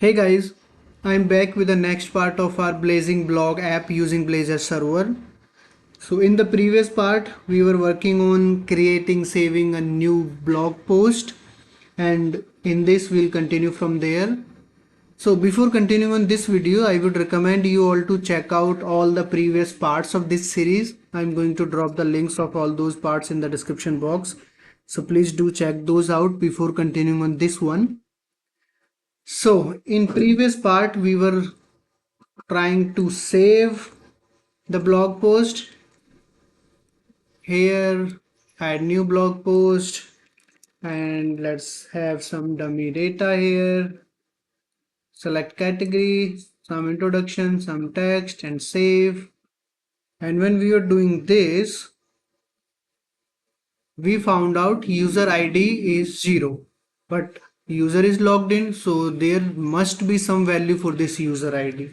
Hey guys, I'm back with the next part of our Blazing blog app using Blazor server. So in the previous part, we were working on creating, saving a new blog post, and in this we'll continue from there. So before continuing on this video, I would recommend you all to check out all the previous parts of this series. I'm going to drop the links of all those parts in the description box. So please do check those out before continuing on this one. So in previous part, we were trying to save the blog post. Here, add new blog post, and let's have some dummy data here. Select category, some introduction, some text, and save. And when we are doing this, we found out user ID is 0, but user is logged in, so there must be some value for this user ID.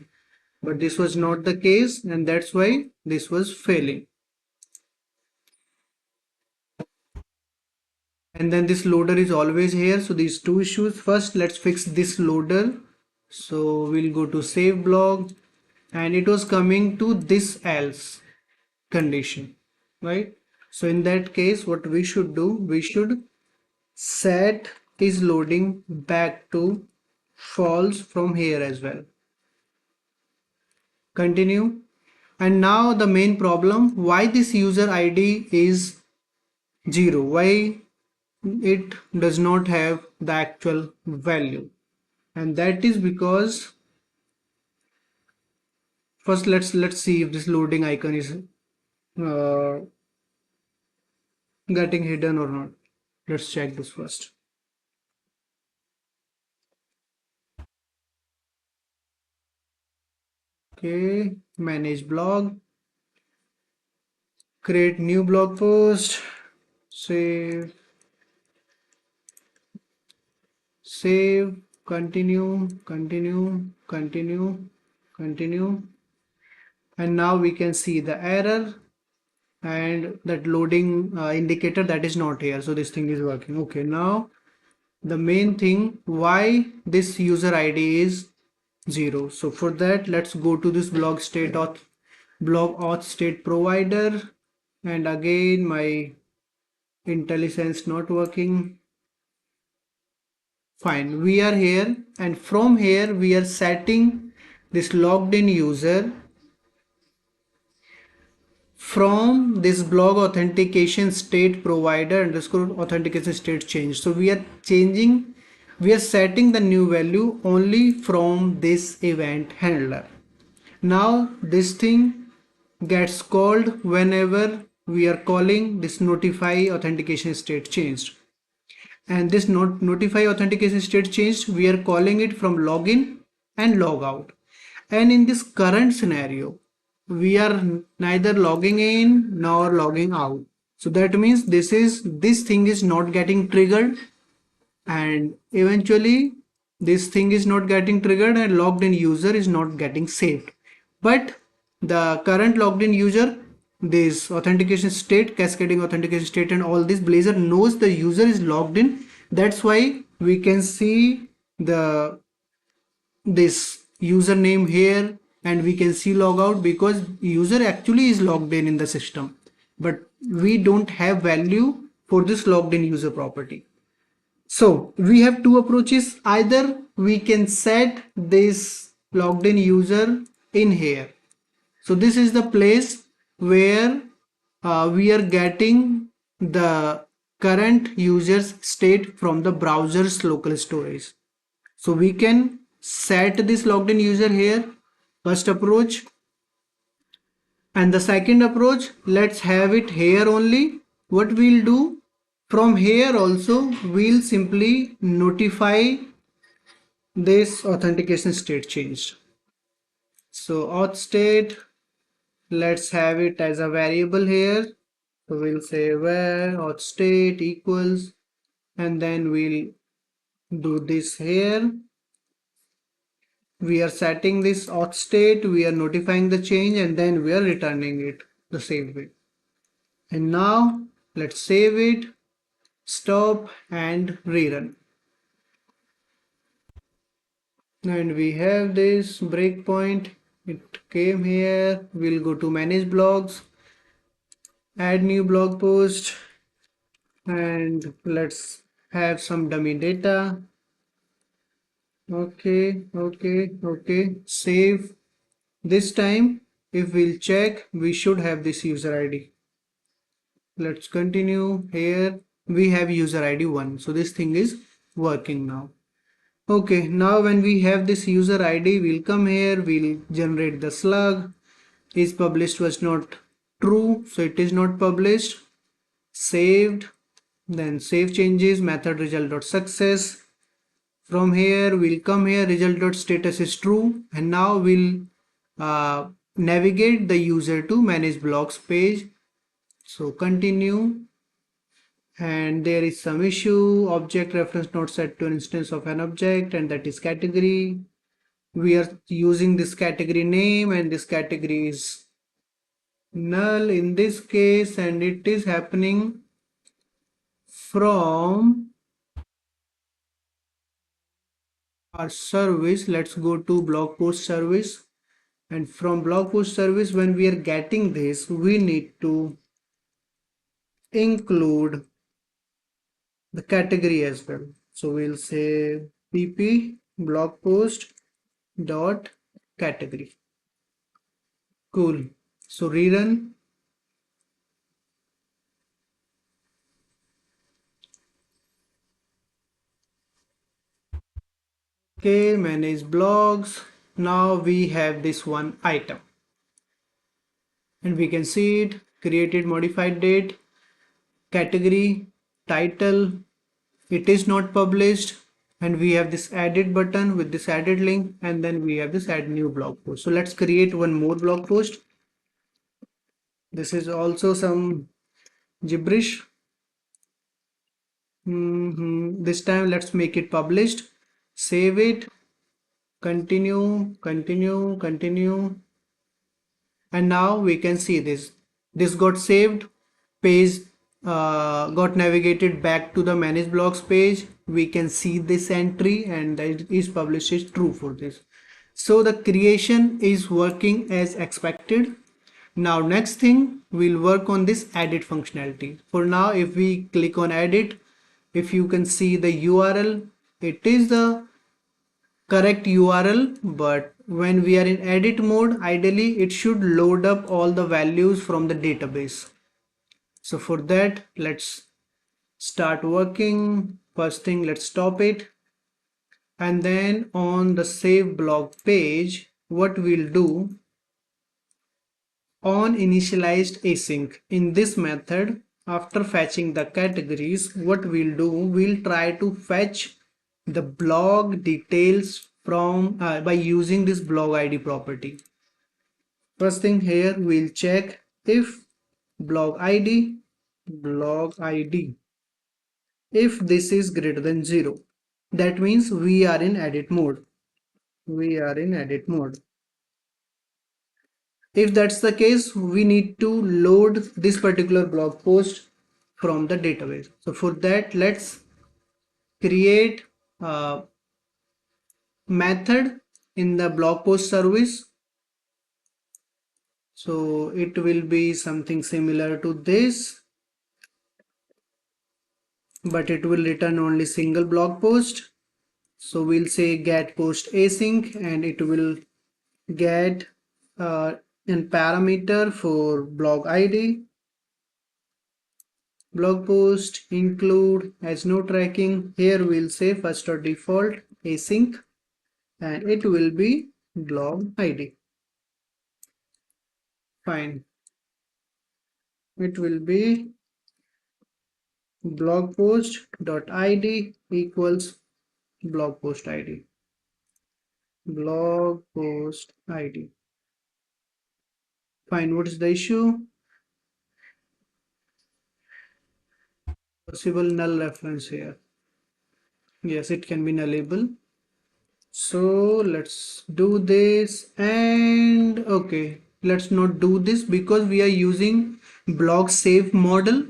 But this was not the case, and that's why this was failing. And then this loader is always here, so these two issues. First, let's fix this loader. So we'll go to save blog, and it was coming to this else condition, right? So in that case, what we should do, we should set is loading back to false from here as well. Continue. And now the main problem, why this user ID is 0, why it does not have the actual value, and that is because first let's see if this loading icon is uh, getting hidden or not. Let's check this first. Okay, manage blog, create new blog post, save, continue, and now we can see the error and that loading indicator that is not here, so this thing is working. Okay, now the main thing why this user ID is 0. So for that, let's go to this blog auth state provider, and again my IntelliSense not working. Fine, we are here, and from here we are setting this logged in user from this blog authentication state provider underscore authentication state change. So we are setting the new value only from this event handler. Now this thing gets called whenever we are calling this notify authentication state changed, and this notify authentication state changed, we are calling it from login and logout. And in this current scenario, we are neither logging in nor logging out. So that means this thing is not getting triggered, and eventually this thing is not getting triggered and logged in user is not getting saved. But the current logged in user, this authentication state, cascading authentication state, and all this, Blazor knows the user is logged in. That's why we can see this username here, and we can see logout because user actually is logged in the system, but we don't have value for this logged in user property. So we have two approaches. Either we can set this logged in user in here. So this is the place where we are getting the current user's state from the browser's local storage. So we can set this logged in user here, first approach. And the second approach, let's have it here only. What we'll do, from here also, we'll simply notify this authentication state changed. So auth state, let's have it as a variable here. So we'll say where auth state equals, and then we'll do this here. We are setting this auth state, we are notifying the change, and then we are returning it the same way. And now let's save it, stop, and rerun. and we have this breakpoint. It came here. We'll go to manage blogs, add new blog post, and let's have some dummy data. Okay, save. This time if we'll check, we should have this user ID. Let's continue. Here we have user ID 1, so this thing is working now. Okay, now when we have this user ID, we'll come here, we'll generate the slug. Is published was not true, so it is not published. Saved, then save changes, method result.success. From here we'll come here, result.status is true, and now we'll navigate the user to manage blogs page. So continue, and there is some issue, object reference not set to an instance of an object, and that is category. We are using this category name, and this category is null in this case, and it is happening from our service. Let's go to blog post service, and from blog post service, when we are getting this, we need to include the category as well. So we'll say pp blog post dot category. Cool. So rerun. Okay, manage blogs. Now we have this one item, and we can see it created, modified date, category, title. It is not published, and we have this added button with this added link, and then we have this add new blog post. So let's create one more blog post. This is also some gibberish. This time let's make it published. Save it. Continue. And now we can see this got saved, page got navigated back to the manage blogs page. We can see this entry, and that is published is true for this. So the creation is working as expected. Now next thing, we'll work on this edit functionality. For now, if we click on edit, if you can see the URL, it is the correct URL, but when we are in edit mode, ideally it should load up all the values from the database. So for that, let's start working. First thing, let's stop it, and then on the save blog page, what we'll do, on initialized async, in this method, after fetching the categories, what we'll do, we'll try to fetch the blog details from by using this blog ID property. First thing here, we'll check if blog ID if this is greater than 0, that means we are in edit mode. If that's the case, we need to load this particular blog post from the database. So for that, let's create a method in the blog post service. So it will be something similar to this, but it will return only single blog post. So we'll say get post async, and it will get in parameter for blog ID, blog post include as no tracking. Here we'll say first or default async, and it will be blog ID. Fine. It will be blog post dot id equals blog post id. Blog post id. Fine. What is the issue? Possible null reference here. Yes, it can be nullable. So let's do this, and okay, let's not do this because we are using blog save model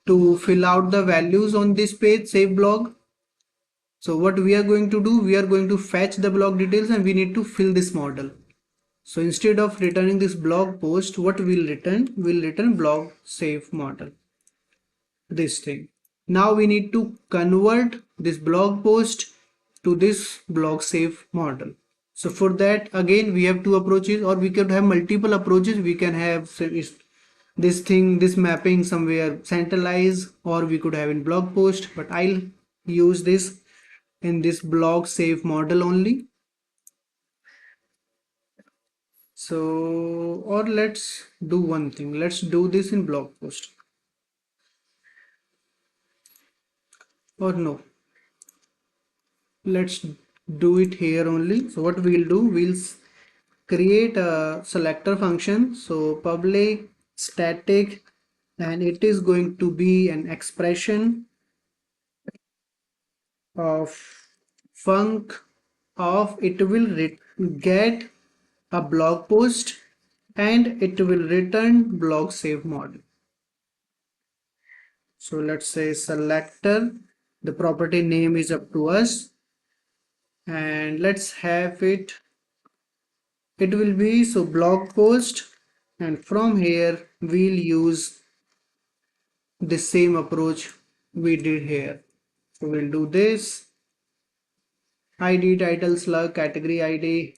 to fill out the values on this page, save blog. So what we are going to do, we are going to fetch the blog details and we need to fill this model. So instead of returning this blog post, what we'll return blog save model, this thing. Now we need to convert this blog post to this blog save model. So for that, again, we have two approaches, or we could have multiple approaches. We can have this thing, this mapping somewhere centralized, or we could have in blog post, but I'll use this in this blog save model only. So, or let's do one thing, let's do this in blog post, or no, let's do it here only. So what we'll do, we'll create a selector function, so public static, and it is going to be an expression of func of it will get a blog post and it will return blog save model. So let's say selector, the property name is up to us, and let's have it will be so blog post, and from here we'll use the same approach we did here. So we'll do this id, title, slug, category id.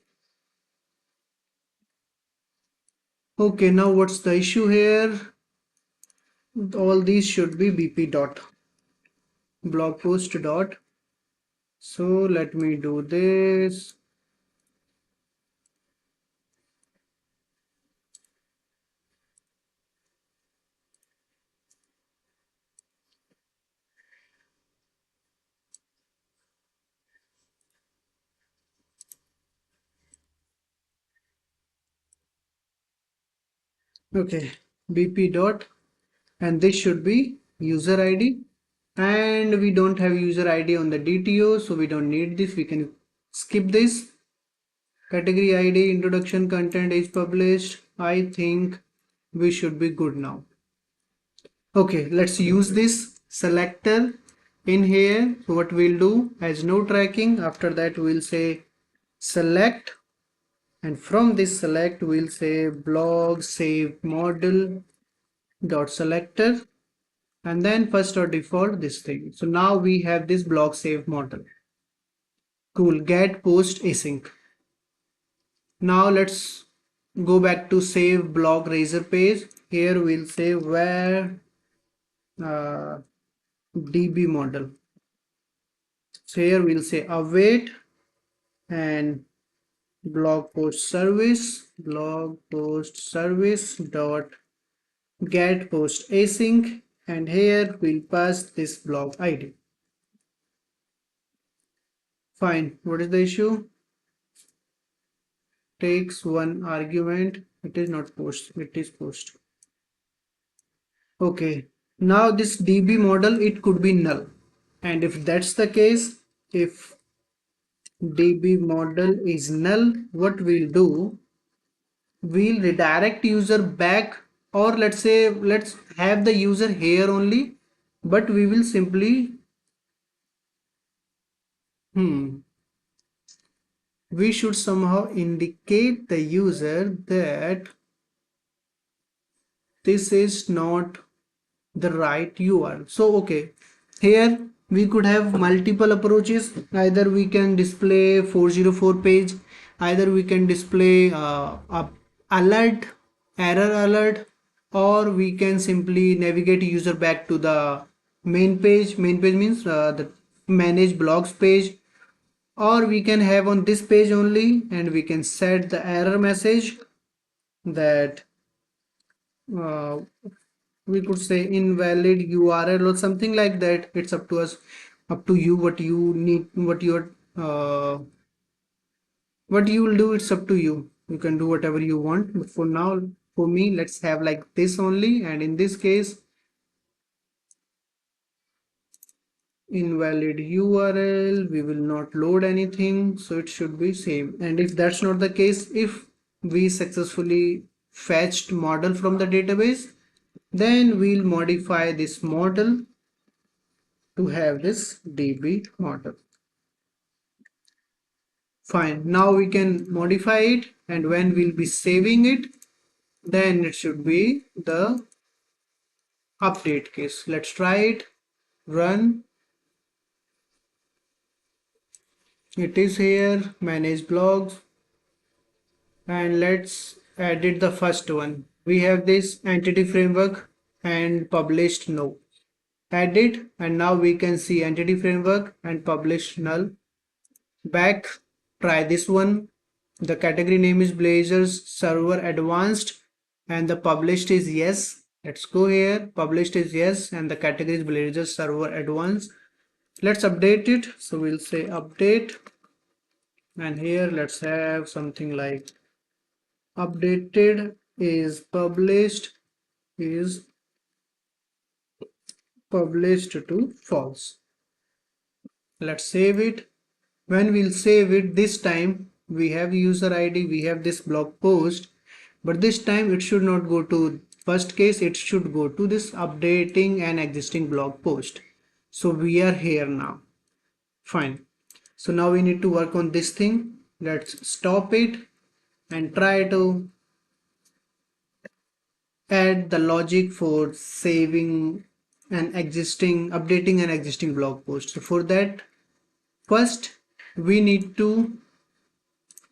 Okay, now what's the issue here? All these should be bp dot blog post dot. So let me do this. Okay, bp dot, and this should be user id, and we don't have user id on the DTO, so we don't need this, we can skip this. Category id, introduction, content is published. I think we should be good now. Okay, let's use this selector in here. So what we'll do, as no tracking, after that we'll say select, and from this select we'll say blog save model dot selector, and then first or default this thing. So now we have this blog save model. Cool, get post async. Now let's go back to save blog razor page. Here we'll say where db model. So here we'll say await and blog post service dot get post async, and here we'll pass this blog id. Fine, what is the issue? Takes one argument, it is not post, it is post. Okay, now this db model, it could be null, and if that's the case, if db model is null, what we'll do, we'll redirect user back, or let's say let's have the user here only, but we will simply we should somehow indicate the user that this is not the right URL. So okay, here we could have multiple approaches. Either we can display 404 page, either we can display a alert, error alert, or we can simply navigate user back to the main page. Main page means the manage blogs page, or we can have on this page only, and we can set the error message that uh, we could say invalid URL or something like that. It's up to us, up to you, what you need, what you will do. It's up to you, you can do whatever you want, but for now, for me, let's have like this only, and in this case invalid URL, we will not load anything, so it should be same. And if that's not the case, if we successfully fetched model from the database, then we'll modify this model to have this db model. Fine. Now we can modify it, and when we'll be saving it, then it should be the update case. Let's try it. Run. It is here. Manage blogs. And let's edit the first one. We have this entity framework and published no. Edit, and now we can see entity framework and published null. Back, try this one. The category name is Blazor's server advanced and the published is yes. Let's go here. Published is yes and the category is Blazor server advanced. Let's update it. So we'll say update, and here let's have something like updated is published to false. Let's save it. When we'll save it, this time we have user ID, we have this blog post, but this time it should not go to first case, it should go to this updating an existing blog post. So we are here now. Fine. So now we need to work on this thing. Let's stop it and try to add the logic for saving updating an existing blog post. So for that, first we need to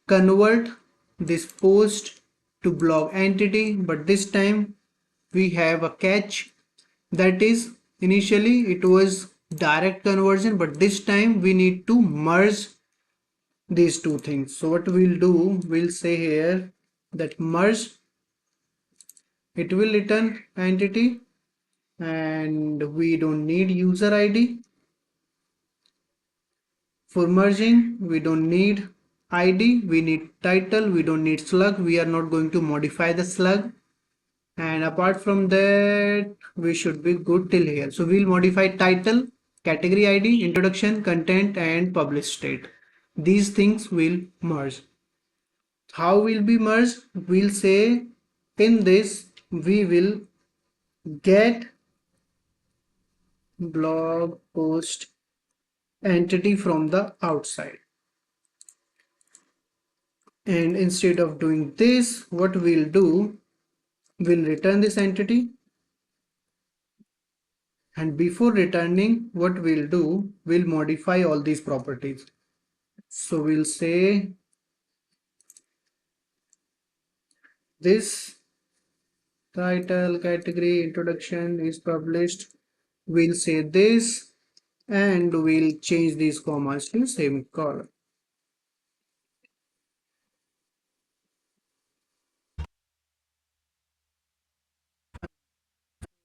convert this post to blog entity, but this time we have a catch. That is, initially it was direct conversion, but this time we need to merge these two things. So what we'll do, we'll say here that merge, it will return entity, and we don't need user ID. For merging, we don't need ID, we need title, we don't need slug, we are not going to modify the slug. And apart from that, we should be good till here. So we'll modify title, category ID, introduction, content, and publish state. These things will merge. How will be merged? We'll say in this we will get blog post entity from the outside. And instead of doing this, what we'll do, we'll return this entity. And before returning, what we'll do, we'll modify all these properties. So we'll say this title, category, introduction is published. We'll say this, and we'll change these commas to semicolon.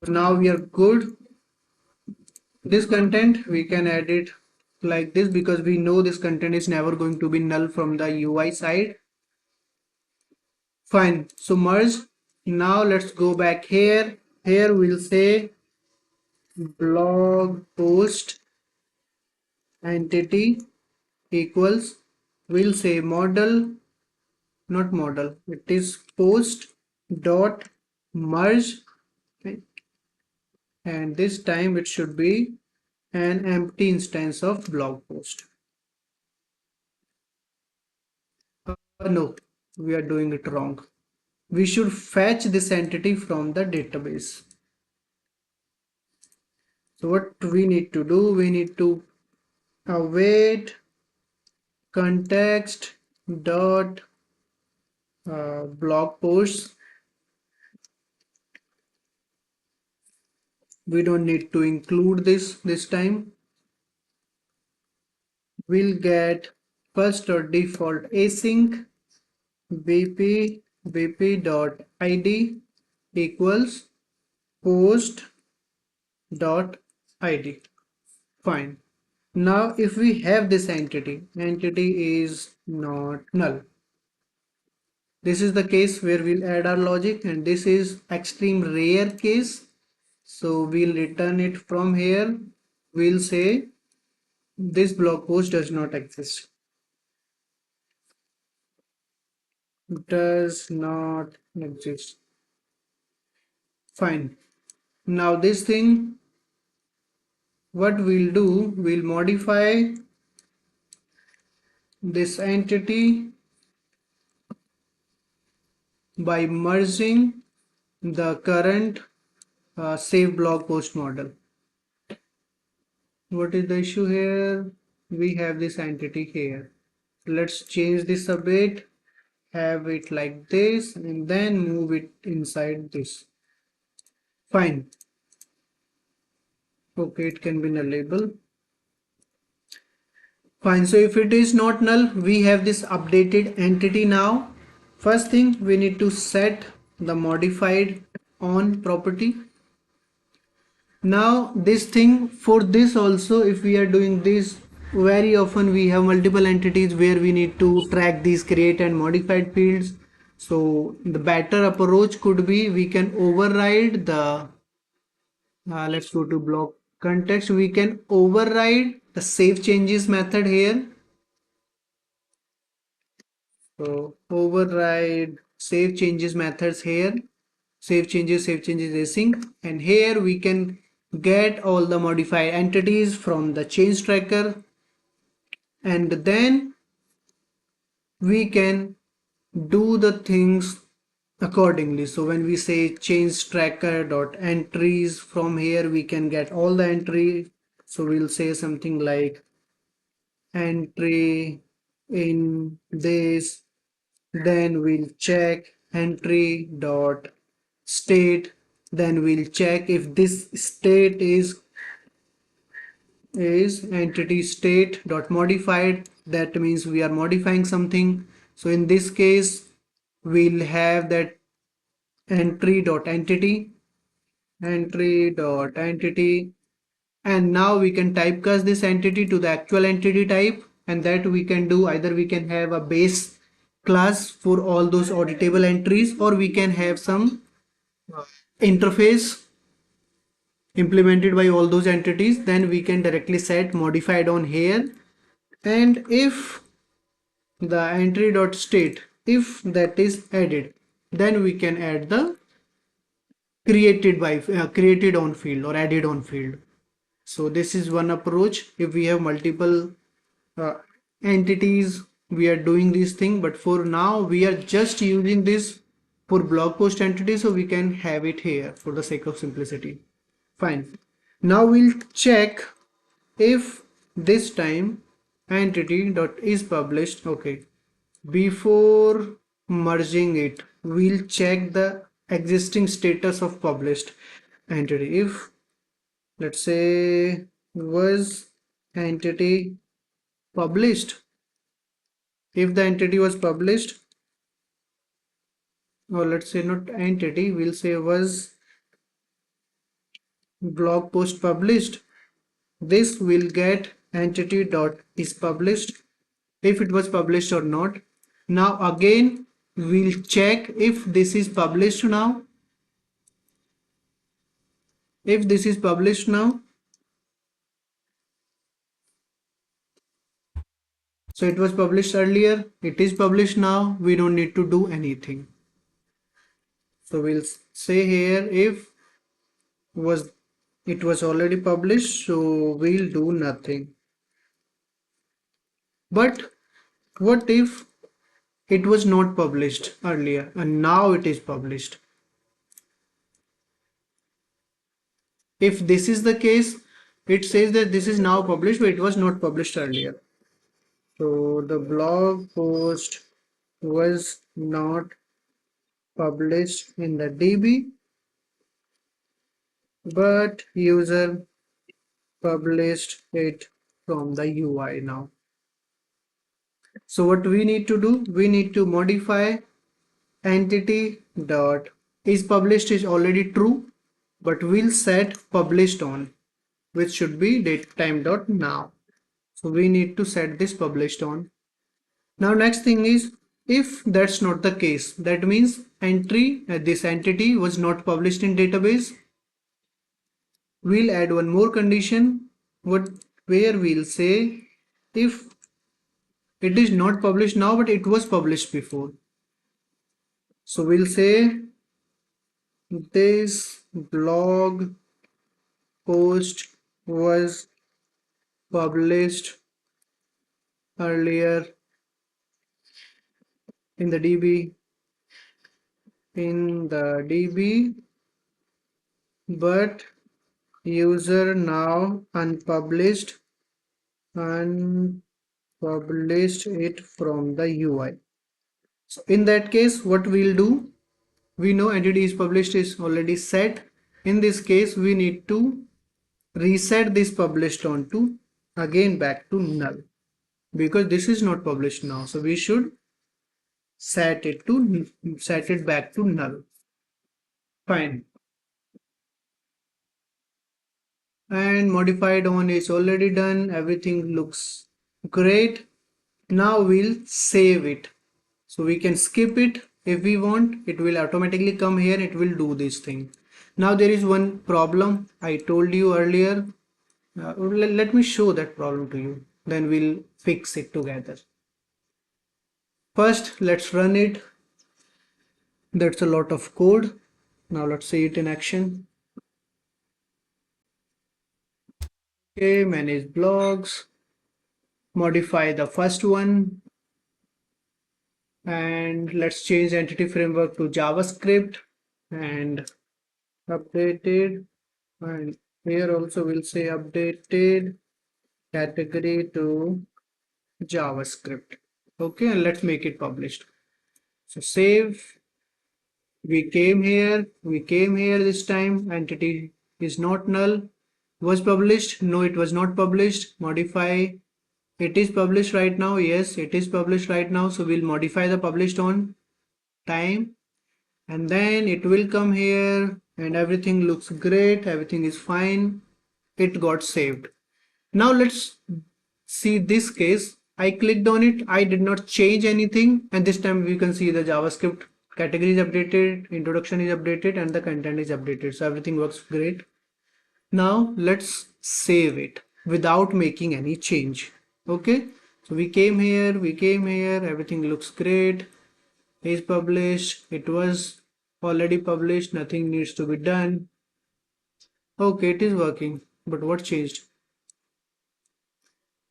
Now we are good. This content we can edit like this because we know this content is never going to be null from the UI side. Fine. So merge. Now let's go back here. Here we'll say blog post entity equals, we'll say model, not model, it is post dot merge, okay? And this time it should be an empty instance of blog post. No, we are doing it wrong. We should fetch this entity from the database. So what we need to do, we need to await context dot blog posts. We don't need to include this time. We'll get first or default async bp dot id equals post dot id. Fine. Now if we have this entity is not null. This is the case where we'll add our logic, and this is extreme rare case. So we'll return it from here. We'll say this blog post does not exist. Does not exist. Fine. Now this thing, what we'll do, we'll modify this entity by merging the current save blog post model. What is the issue here? We have this entity here. Let's change this a bit, have it like this, and then move it inside this. Fine. Okay, it can be nullable. Fine, so if it is not null, we have this updated entity now. First thing, we need to set the modified on property. Now this thing, for this also, if we are doing this, very often we have multiple entities where we need to track these create and modified fields. So the better approach could be we can override the let's go to block context. We can override the save changes method here. So override save changes methods here. Save changes async, and here we can get all the modified entities from the change tracker, and then we can do the things accordingly. So when we say change tracker dot entries, from here we can get all the entry. So we'll say something like entry in this, then we'll check entry dot state, then we'll check if this state is entity state dot modified. That means we are modifying something. So in this case we'll have that entry dot entity, and now we can typecast this entity to the actual entity type, and that we can do either we can have a base class for all those auditable entries, or we can have some interface implemented by all those entities. Then we can directly set modified on here, and if the entry dot state, if that is added, then we can add the created on field or added on field. So this is one approach. If we have multiple uh, entities, we are doing this thing, but for now we are just using this for blog post entity, so we can have it here for the sake of simplicity. Fine. Now we'll check if this time entity dot is published. Okay, before merging it, we'll check the existing status of published entity. If let's say was entity published, if the entity was published, or let's say not entity, we'll say was blog post published, this will get entity dot is published if it was published or not. Now again we'll check if this is published now. If this is published now, so it was published earlier, it is published now, we don't need to do anything. So we'll say here if was it was already published, so we'll do nothing. But what if it was not published earlier and now it is published? If this is the case, it says that this is now published but it was not published earlier. So the blog post was not published in the DB, but user published it from the UI now. So what we need to do, we need to modify entity dot is published is already true, but we'll set published on, which should be datetime dot now. So we need to set this published on. Now next thing is, if that's not the case, that means this entity was not published in database, we'll add one more condition where we'll say if it is not published now but it was published before. So we'll say this blog post was published earlier in the DB, but user now unpublished it from the UI. So in that case, what we'll do, we know entity is published is already set. In this case, we need to reset this published on to again back to null, because this is not published now. So we should set it back to null. Fine. And modified on is already done. Everything looks great. Now we'll save it. So we can skip it if we want. It will automatically come here. It will do this thing. Now there is one problem I told you earlier. Let me show that problem to you. Then we'll fix it together. First, let's run it. That's a lot of code. Now let's see it in action. Okay, manage blogs. Modify the first one. And let's change entity framework to JavaScript and updated. And here also we'll say updated category to JavaScript. Okay, and let's make it published. So save. We came here this time. Entity is not null. Was published? No, it was not published. Modify. It is published right now. Yes, it is published right now. So we'll modify the published on time, and then it will come here and everything looks great. Everything is fine. It got saved. Now let's see this case. I clicked on it. I did not change anything. And this time we can see the JavaScript category is updated, introduction is updated, and the content is updated. So everything works great. Now let's save it without making any change. Okay. So we came here. Everything looks great. Is published. It was already published. Nothing needs to be done. Okay, it is working. But what changed?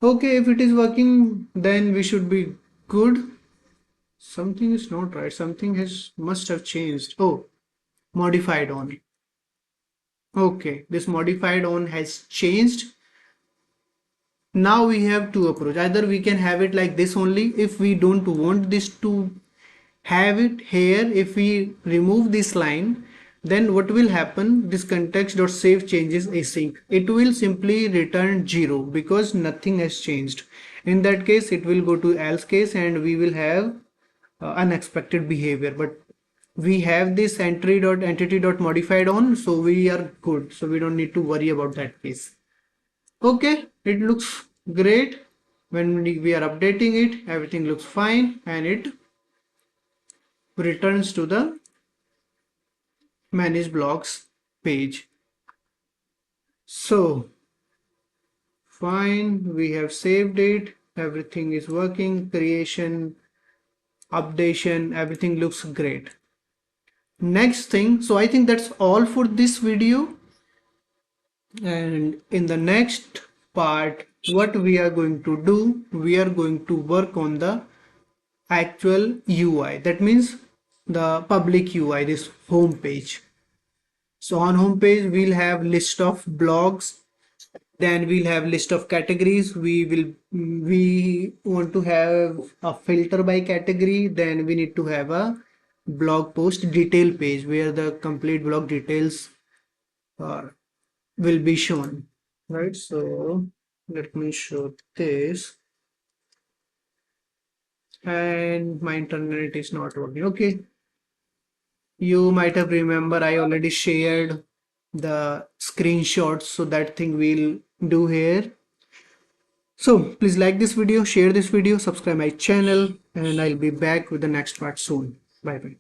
Okay, if it is working, then we should be good. Something is not right. Something must have changed. Oh, modified on. Okay, this modified on has changed. Now we have two approaches. Either we can have it like this only. If we don't want this to have it here, if we remove this line, then what will happen? This context.save changes async. It will simply return 0 because nothing has changed. In that case, it will go to else case and we will have unexpected behavior. But we have this entity.modified on, so we are good. So we don't need to worry about that case. Okay, it looks great. When we are updating it, everything looks fine and it returns to the manage blogs page. So fine, we have saved it. Everything is working. Creation, updation, everything looks great. Next thing, so I think that's all for this video. And in the next part, what we are going to do, we are going to work on the actual UI. That means the public UI, this home page. So on home page, we'll have list of blogs. Then we'll have list of categories. We want to have a filter by category. Then we need to have a blog post detail page where the complete blog details will be shown. Right. So let me show this. And my internet is not working. Okay. You might have remember I already shared the screenshots, so that thing we'll do here. So please like this video, share this video, subscribe my channel, and I'll be back with the next part soon. Bye bye.